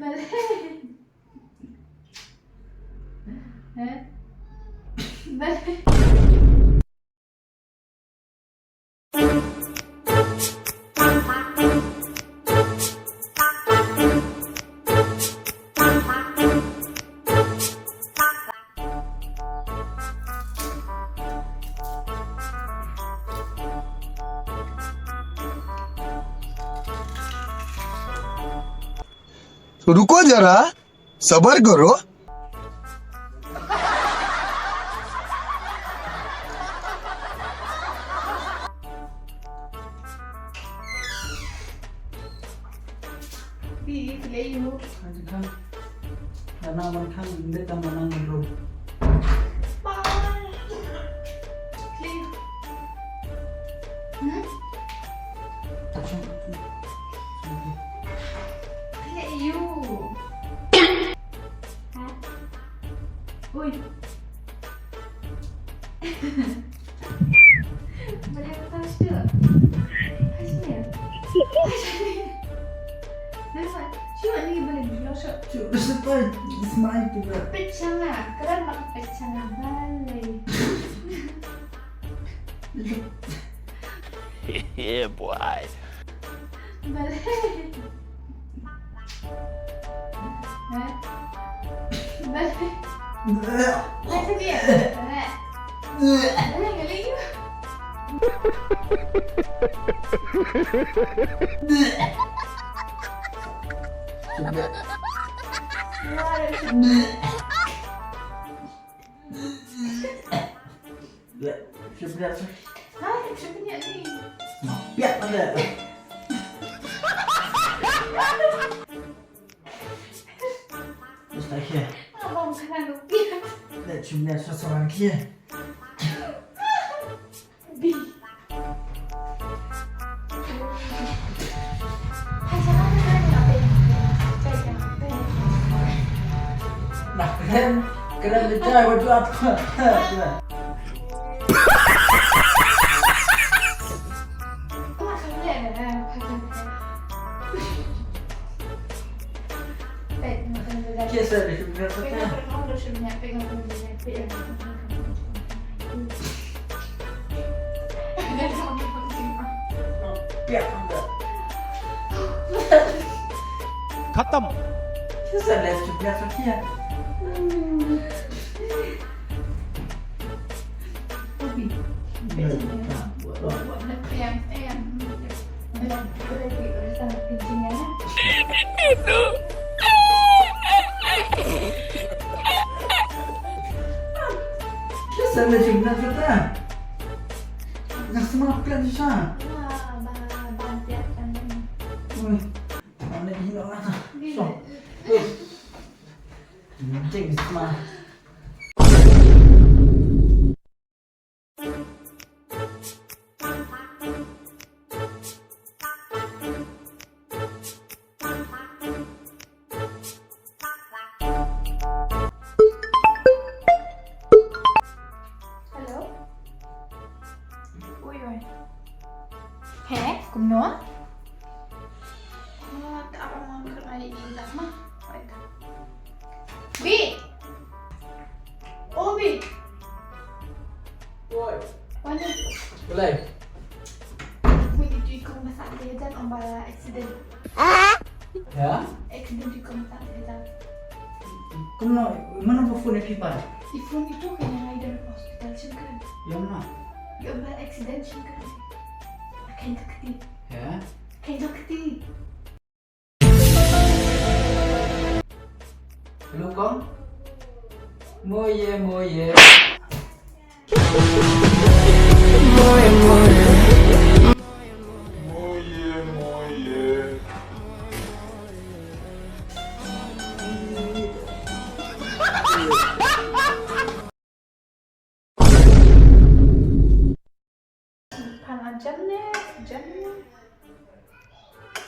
Balik. Balik. रुको जरा सबर करो। Bi, pilih you. Kan karena mantan dia tak menang dulu. Bye. Pilih. Pilih you. Hah? Ui. Boleh touch dia? Touch dia? Nampak? Cuba ni boleh diosok. Coba cepat, smile juga. Pecah lah, keren banget pecah lah balik. Yeah, boy. Balik. Hah? Balik. Balik dia. Balik. Balik kali you. Sebelah Hai, sebenarnya ni. biar ada. Mustahil. Abang kena lupa. Dah cuma seseorang kia. Bi. Hai, sana kan apa? Nah, keren dia baju apa? Kisah dia sebenarnya. Biar ada. खत्म। Kisah dia sebenarnya kia. Kisah dia sebenarnya. Nak semakin susah. Mana dia orang? So. Cek semua. Hello. Ui rồi. Hả? Cùng nữa? Tak apa makan air ini tak mah. Bi. Oh Bi. Oi, Mana? boleh. Bi di kau masak dia dan om bala accident. Ya? Accident di kau masak dia dan. Kamu mana phone pipa? Ifun itu kena lari dari hospital kan? Yang mana? Ya om bala accident kan? Akan sakti. Ya? Akan sakti. Hello kong? Moye. Jam ni.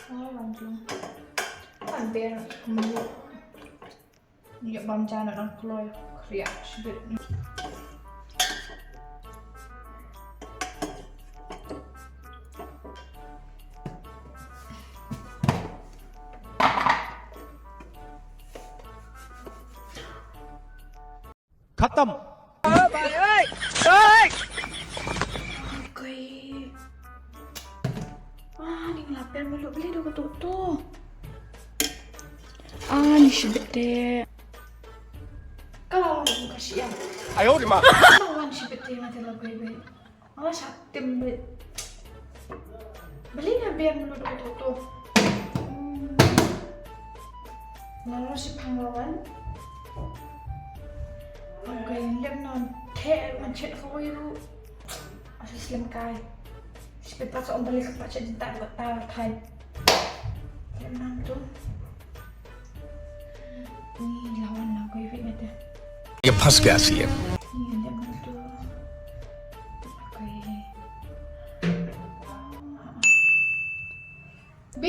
Oh, langsung. Kan biar kemudian. Ni bam jana nak keluar kriak sedut. खत्म। Koy. Ni ngelapir mulu beli do tuh. Ni sibete. Kalau mau kasih yang. 哎呦我的妈！ Lawan sibete nanti lah gue. Malah saktim beli. Beli na biar mulu do tuh. Lalu si panglawan. Okay, lihat non. Teh macet kau itu. Asal slim kai. Sipit pas om balik ke pacar cinta buat tahu kai. Lihat tuh. Ini lawan aku ini ada. ये फंस गया CM Ini lihat tuh. Okay. B.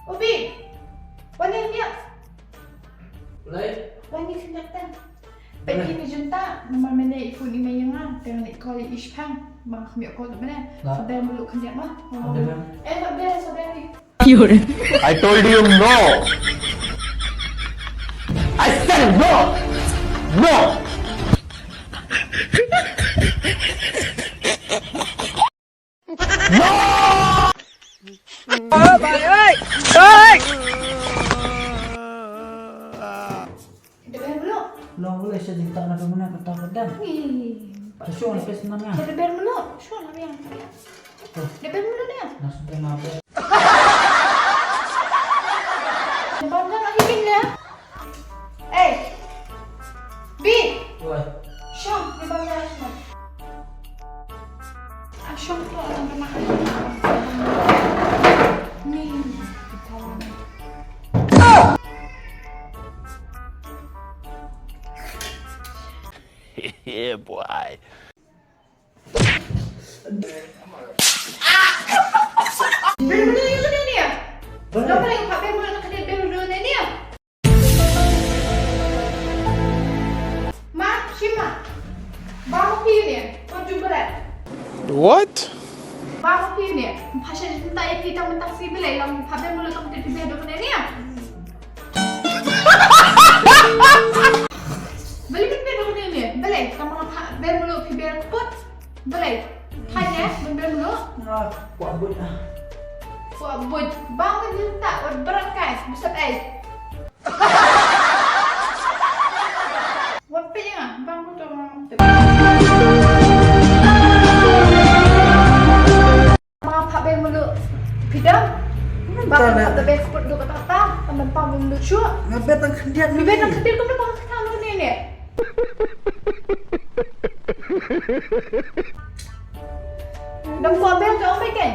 Oh B. Wani niya. Boleh? Wani kenyataan. Pergi ni junta, nama mana ikut ni mayangan dengan ikut ispang, bang kami ikut tu mana? Sabar meluk kenyak mah. Sabar ni. I told you no. I said no. No. Sabar meluk. Lo boleh sejuta nak mana kata pedang. Pasal apa sebenarnya? Sabar meluk. Syur lah yang. Sabar meluk ni. Nah sudah apa? Nampak nak hiking dia. B. Wah. Syur, nampak nak semua. Syur tu orang kena. Ni. Kawan. Yeah, boy. Benda yang kena ni ya? Boleh. Kenapa yang Pak Ben boleh nak kena benda ni ya? Ma, Shima. Bawa pergi ni. Kau jumpa dah. What? Bawa pergi ni. Pasal cinta yang kita mentang si bila yang Pak Ben boleh nak kena benda ni ya? Beli benda ni. Boleh. Kamu Pak Ben boleh pergi biar kuput. Boleh. Tanya benda dulu. Nah, kuat but ah. Buat buat bangun cinta. Buat berat kan. Besar Buat pergi ah. Bangun tu. Mga Pak Ben mulu pidang. Bakal kata Ben kuput dulu kata kata. Teman pang mulu cua. Ngabet ang kendian Ni Ben nak kedir kau nak bakal kata lu ni. Dan kau Ben kau ambil kan?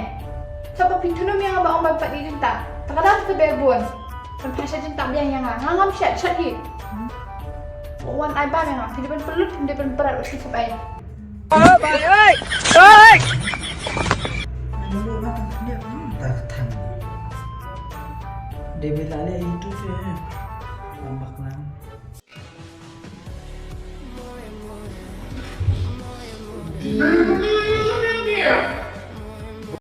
Siapa pintu nom yang abang ambil di cinta. Terkadang kita berbun. Dan pasal cinta dia yang ngam syat hi. Wan ai ba yang tidak perlu tidak berat usi sampai. Dulu nak kendian tak tang. Dia bila itu je. Nampak lah.